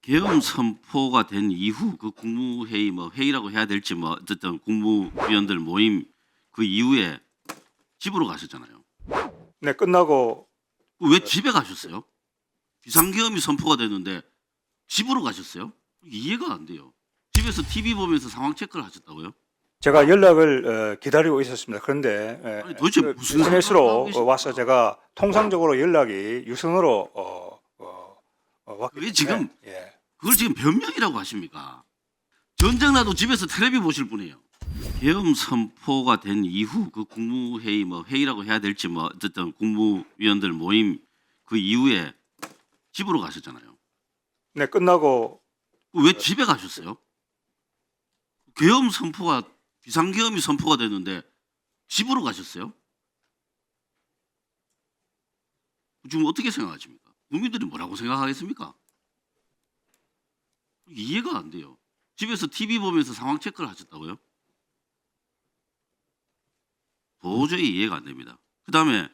계엄 선포가 된 이후 그 국무회의 뭐 회의라고 해야 될지 뭐 어쨌든 국무위원들 모임 그 이후에 집으로 가셨잖아요. 네, 끝나고 왜 집에 가셨어요? 비상계엄이 선포가 됐는데 집으로 가셨어요? 이해가 안 돼요. 집에서 TV 보면서 상황 체크를 하셨다고요? 제가 연락을 기다리고 있었습니다. 그런데 아니, 도대체 무슨 생각을 하고 SNS로 계십니까? 와서 제가 통상적으로 연락이 유선으로 왔기 그게 때문에 지금 예. 그걸 지금 변명이라고 하십니까? 전쟁 나도 집에서 텔레비 보실 분이에요. 계엄 선포가 된 이후 그 국무회의 뭐 회의라고 해야 될지 뭐 어쨌든 국무위원들 모임 그 이후에 집으로 가셨잖아요. 네, 끝나고 왜 집에 가셨어요? 계엄 선포가 비상계엄이 선포가 됐는데 집으로 가셨어요? 지금 어떻게 생각하십니까? 국민들이 뭐라고 생각하겠습니까? 이해가 안 돼요. 집에서 TV 보면서 상황 체크를 하셨다고요? 도저히 이해가 안 됩니다. 그다음에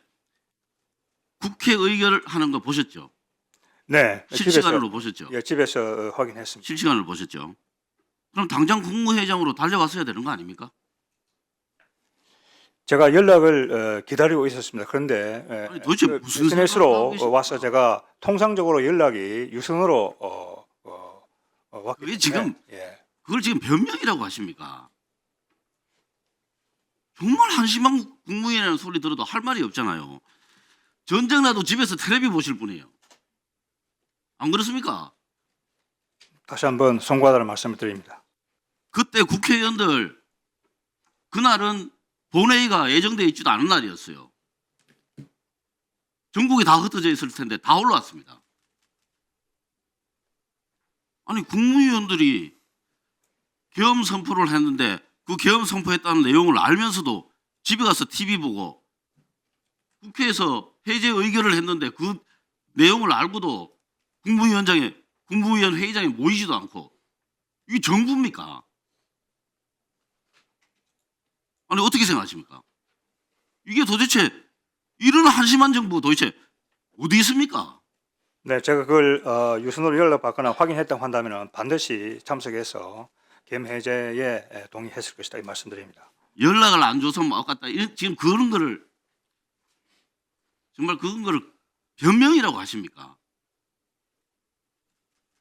국회 의결을 하는 거 보셨죠? 네, 실시간으로 보셨죠? 예, 집에서 확인했습니다. 실시간으로 보셨죠? 그럼 당장 국무회장으로 달려왔어야 되는 거 아닙니까? 제가 연락을 기다리고 있었습니다. 그런데 아니, 도대체 무슨 생각을 하고 SNS로 계십니까? 와서 제가 통상적으로 연락이 유선으로 왔기 그게 때문에 지금 예. 그걸 지금 변명이라고 하십니까? 정말 한심한 국무위원이라는 소리 들어도 할 말이 없잖아요. 전쟁 나도 집에서 텔레비 보실 분이에요. 안 그렇습니까? 다시 한번 송구하다는 말씀을 드립니다. 그때 국회의원들 그날은 본회의가 예정되어 있지도 않은 날이었어요. 전국에 다 흩어져 있을 텐데 다 올라왔습니다. 아니 국무위원들이 계엄 선포를 했는데 그 계엄 선포했다는 내용을 알면서도 집에 가서 TV 보고 국회에서 해제 의결을 했는데 그 내용을 알고도 국무위원 회의장에 모이지도 않고 이게 정부입니까? 아니 어떻게 생각하십니까? 이게 도대체 이런 한심한 정부 도대체 어디 있습니까? 네, 제가 그걸 유선으로 연락받거나 확인했다고 한다면 반드시 참석해서 계엄 해제에 동의했을 것이다 이 말씀드립니다. 연락을 안 줘서 뭐 아깝다. 지금 그런 거를 정말 그런 거를 변명이라고 하십니까?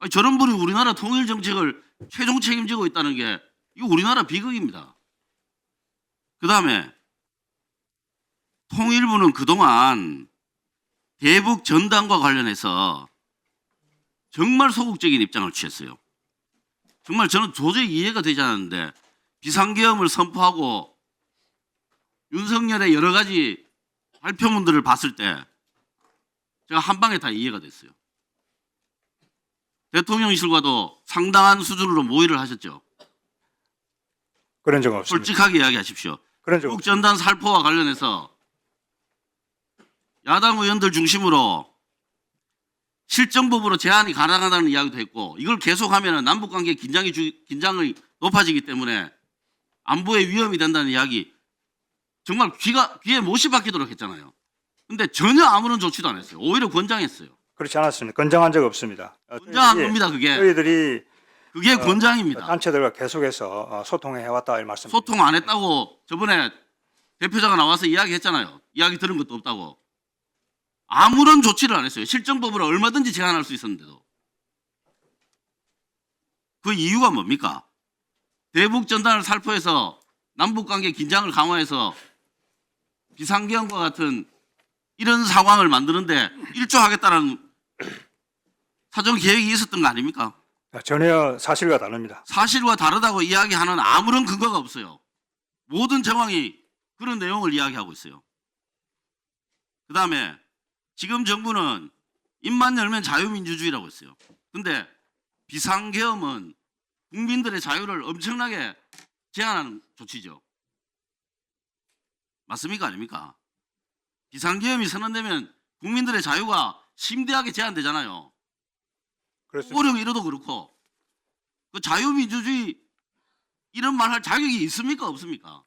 아니, 저런 분이 우리나라 통일 정책을 최종 책임지고 있다는 게 이거 우리나라 비극입니다. 그 다음에 통일부는 그동안 대북 전단과 관련해서 정말 소극적인 입장을 취했어요. 정말 저는 도저히 이해가 되지 않았는데 비상계엄을 선포하고 윤석열의 여러 가지 발표문들을 봤을 때 제가 한 방에 다 이해가 됐어요. 대통령실과도 상당한 수준으로 모의를 하셨죠. 그런 적 없습니다. 솔직하게 이야기하십시오. 그런 적 북 없습니다. 전단 살포와 관련해서 야당 의원들 중심으로 실정법으로 제한이 가능하다는 이야기도 했고 이걸 계속하면 남북관계 긴장이 높아지기 때문에 안보에 위험이 된다는 이야기 정말 귀에 못이 박히도록 했잖아요. 근데 전혀 아무런 조치도 안 했어요. 오히려 권장했어요. 그렇지 않았습니다. 건장한 적 없습니다. 권장한 겁니다. 그게 저희들이 권장입니다. 단체들과 계속해서 소통해 왔다 이 말씀. 소통 안 했다고 저번에 대표자가 나와서 이야기했잖아요. 이야기 들은 것도 없다고. 아무런 조치를 안 했어요. 실정법으로 얼마든지 제한할 수 있었는데도. 그 이유가 뭡니까? 대북 전단을 살포해서 남북관계 긴장을 강화해서 비상계엄과 같은 이런 상황을 만드는데 일조하겠다는 사전 계획이 있었던 거 아닙니까? 전혀 사실과 다릅니다. 사실과 다르다고 이야기하는 아무런 근거가 없어요. 모든 정황이 그런 내용을 이야기하고 있어요. 그 다음에 지금 정부는 입만 열면 자유민주주의라고 했어요. 근데 비상계엄은 국민들의 자유를 엄청나게 제한하는 조치죠. 맞습니까? 아닙니까? 비상계엄이 선언되면 국민들의 자유가 심대하게 제한되잖아요. 그렇습니다. 오령 이러도 그렇고 그 자유민주주의 이런 말 할 자격이 있습니까? 없습니까?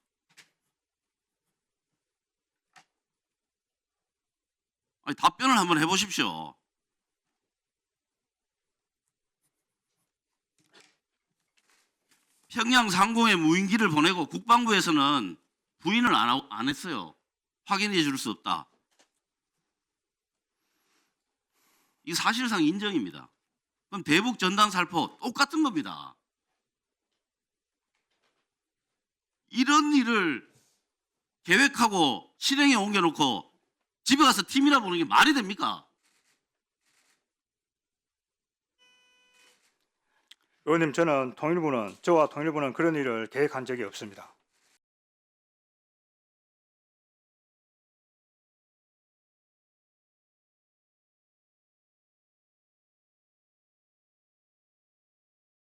아니, 답변을 한번 해보십시오. 평양 상공에 무인기를 보내고 국방부에서는 부인을 안 했어요. 확인해 줄 수 없다. 이 사실상 인정입니다. 그럼 대북 전단 살포 똑같은 겁니다. 이런 일을 계획하고 실행에 옮겨놓고 집에 가서 팀이라 보는 게 말이 됩니까? 의원님, 저와 통일부는 그런 일을 계획한 적이 없습니다.